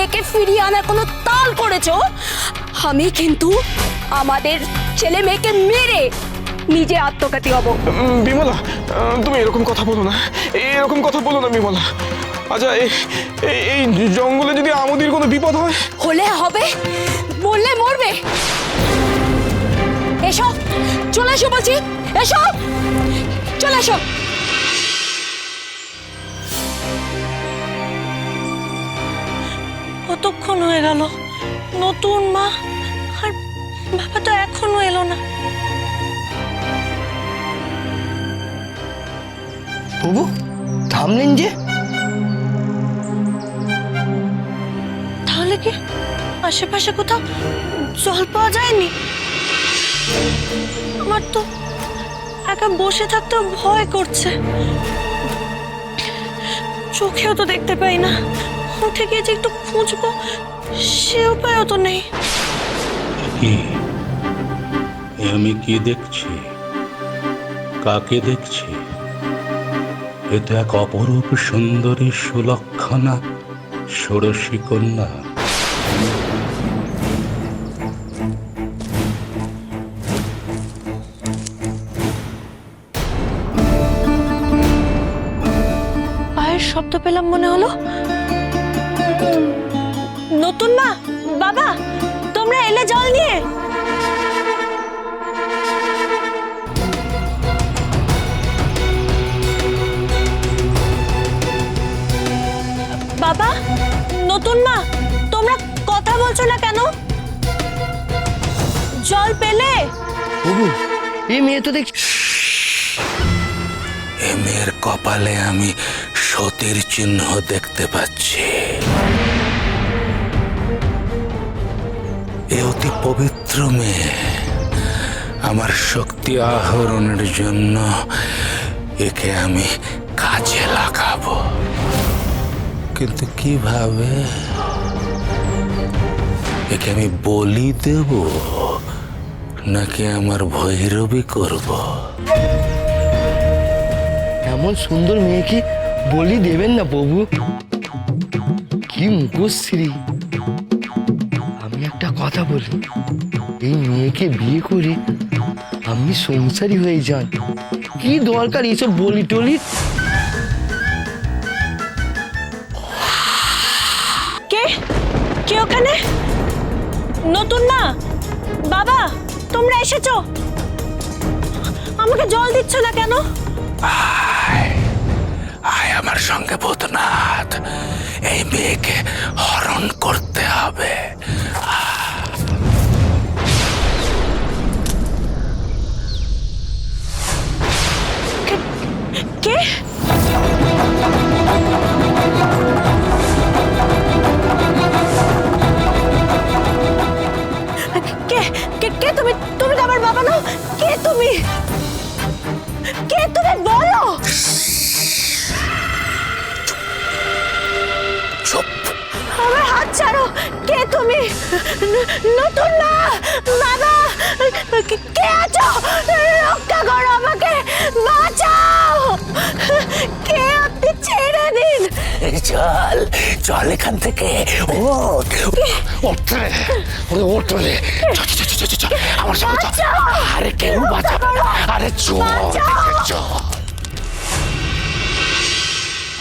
মেয়েকে ফিরিয়ে আনার কোনো তাল করেছো, আমি কিন্তু আমাদের ছেলে মেয়েকে মেরে নিজে আত্মঘাতী হব। বিমলা, তুমি এরকম কথা বলো না, এরকম কথা বলো না বিমলা। আচ্ছা, এই জঙ্গলে যদি আমাদের কোনো বিপদ হয়? হলে হবে, মরলে মরবে। এসো, চলে এসো বলছি, এসো, চলে এসো। কতক্ষণ হয়ে গেল, নতুন মা আর বাবা তো এখনো এলো না। বাবু থামলেন যে? তাহলে কি আশেপাশে কোথাও জল পাওয়া যায়নি? আমার তো একা বসে থাকতে ভয় করছে, চোখেও তো দেখতে পাই না। উঠে গিয়ে যে একটু খুঁজবো সে উপায়ও তো নেই। কি আমি কি দেখছি, কাকে দেখছি? এ তো এক অপরূপ সুন্দরী সুলক্ষণা ষোড়শী কন্যা। পায়ের শব্দ পেলাম মনে হলো। নতুন মা, বাবা, তোমরা এলে জল নিয়ে? বাবা, নতুন মা, তোমরা কথা বলছো না কেন? জল পেলে? বাবু এই মেয়ে তো দেখছি। এ মেয়ের কপালে আমি সতীর চিহ্ন দেখতে পাচ্ছি। এ অতি পবিত্র মেয়ে। আমার শক্তি আহরণের জন্য একে আমি কাজে লাগাবো, কিন্তু কিভাবে? একে আমি বলি দেব নাকি আমার ভৈরবী করব? এমন সুন্দর মেয়েকে বলি দেবেন না বাবু, কি মুখশ্রী। আমি একটা কথা বলি, এই মেয়েকে বিয়ে করে আপনি সংসারী হয়ে যান। কি দরকার এইসব বলি টলি? কে কে ওখানে? নতুন মা, বাবা, তোমরা এসেছো? আমাকে জল দিচ্ছ না কেন? আয় আমার সঙ্গে ভূতনাথ, এই মেয়েকে হরণ করতে হবে। কে? কে কে কে তুমি? তুমি তো আমার বাবা না। কে তুমি? কে তুমি বলো? চুপ। আমার হাত ছাড়ো। কে তুমি? নতুন না, বাবা, কে আছো? রক্ষা করো আমাকে, বাঁচাও। কে আপনি? ছেড়ে দিন। চল চল এখান থেকে, উঠতে আমার সঙ্গে চল। আরে কেউ বাঁচাবে না। আরে চল চল।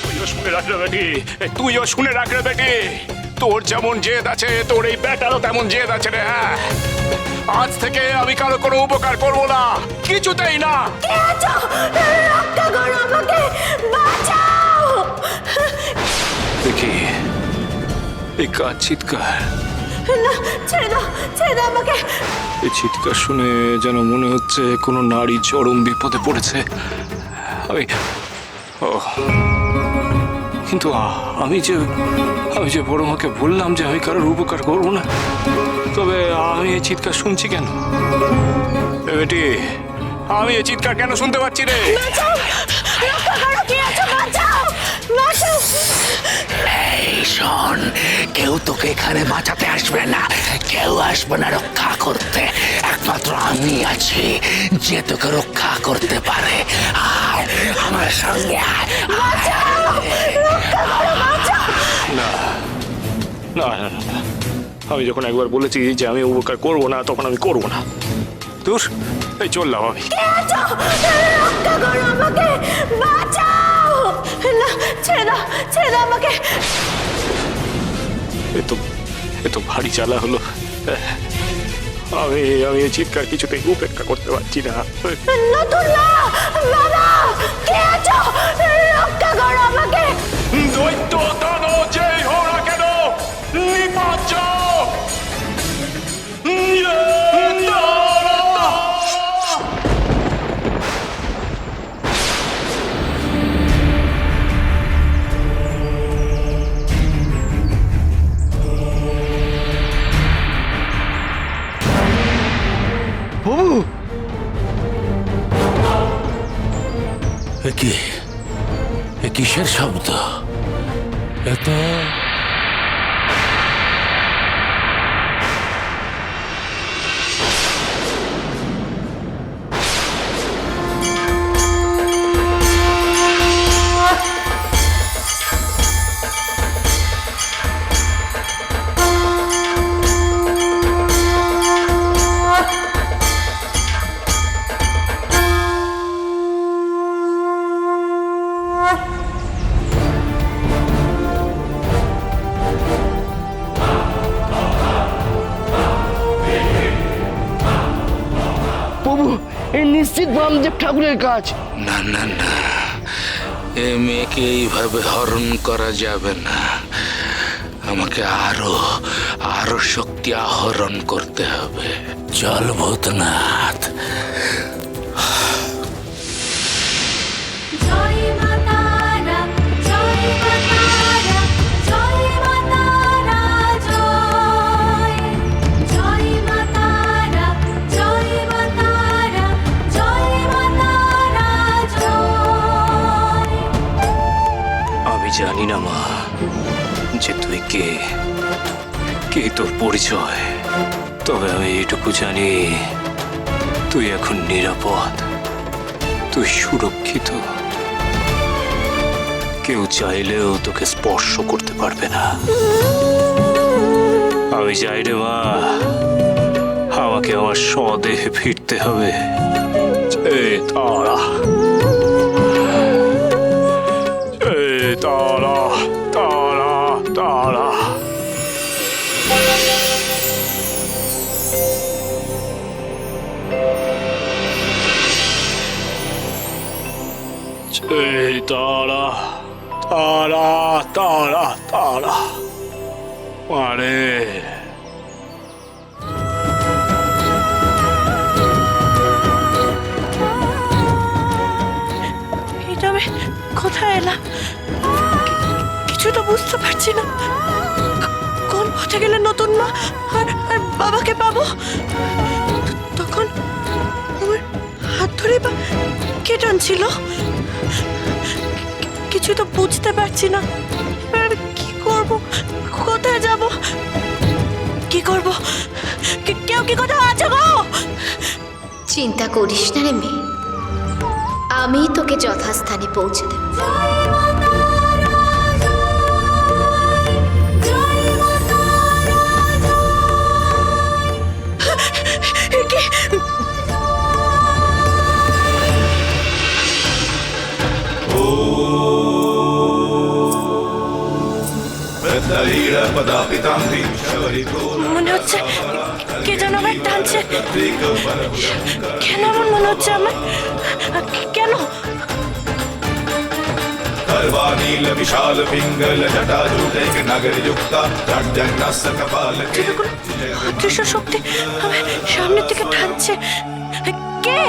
তুইও শুনে রাখ রে বেটি, তুইও শুনে রাখ রে বেটি। তোর যেমন জেদ আছে, তোর এই বেটারও তেমন জেদ আছে রে। হ্যাঁ, আজ থেকে আমি কারো কোনো উপকার করব না, কিছুতেই না। কে আছো? রক্ষা করো আমাকে, বাঁচাও। দেখি এই কার চিৎকার? না, ছেড়ে দাও, ছেড়ে দাও আমাকে। এই চিৎকার শুনে যেন মনে হচ্ছে কোনো নারী চরম বিপদে পড়েছে। আমি কিন্তু আমি যে বড় মাকে বললাম যে আমি কারোর উপকার করবো না, তবে আমি এই চিৎকার শুনছি কেন? বেটি, আমি এই চিৎকার কেন শুনতে পাচ্ছি রে? বাঁচাও, রক্ষা করো, কে আছো? বাঁচাও, বাঁচাও। এই শোন, কেউ তোকে এখানে বাঁচাতে আসবে না, কেউ আসবে না রক্ষা করতে। একমাত্র আমি আছি যে তোকে রক্ষা করতে পারে। আয় আমার সঙ্গে আয়। না, না না না, না। আমি যখন একবার বলেছি যে আমি উপকার করবো না, তখন আমি করবো না। দূর, এই চললাম আমি। রক্ষা করো আমাকে, বাঁচাও! না, ছেড়ে দাও, ছেড়ে দাও আমাকে। এ তো ভারী জ্বালা হলো। আমি এই চিৎকার কিছুতেই উপেক্ষা করতে পারছি না। নতুন মা, বাবা, কে আছো? রক্ষা করো আমাকে। দৈত্য দানব যেই হোক না কেন, নিপাত যাও। বাবু, এ কিসের শব্দ? এত বাবু, এই নিশ্চিত বামদেব ঠাকুরের কাজ। না না না, এ মেয়েকে এইভাবে হরণ করা যাবে না। আমাকে আরো শক্তি আহরণ করতে হবে। চল ভূতনাথ। জয় মা তারা, জয় মা তারা, জয় মা তারা, জয়। জয় মা তারা, জয় মা তারা, জয় মা তারা, জয়। আমি জানি না মা, যে তুই কে তোর পরিচয়। তবে আমি এইটুকু জানি, তুই এখন নিরাপদ, তুই সুরক্ষিত। কেউ চাইলেও তোকে স্পর্শ করতে পারবে না। আমি চাই রে মা, আমাকে আমার স্বদেহে ফিরতে হবে। তারা তারা তারা তারা তারা তারা তারা তারা মারে। এটা আমি কোথায় এলাম? কিছু তো বুঝতে পারছি না। কোন পথে গেলে নতুন মা আর বাবাকে পাবো? তখন আমার হাত ধরে বা কে টানছিল? কিছু তো বুঝতে পারছি না। এবার আমি কি করব? কোথায় যাব? কি করব? কেউ কি কোথাও আছে গো? চিন্তা করিস না রে মেয়ে, আমি তোকে যথাস্থানে পৌঁছে দেব। জয় মা তারা, জয়। জয় মা তারা, জয়। কি? মনে হচ্ছে কে যেন আমার টানছে। কেন এমন মনে হচ্ছে আমার? কেন? सर्वानील विशाल पिंगल जटा जूटेक नगर युक्ता राजन्नस्य कपाल के অদৃশ্য শক্তি আমার সামনের দিকে টানছে। কে?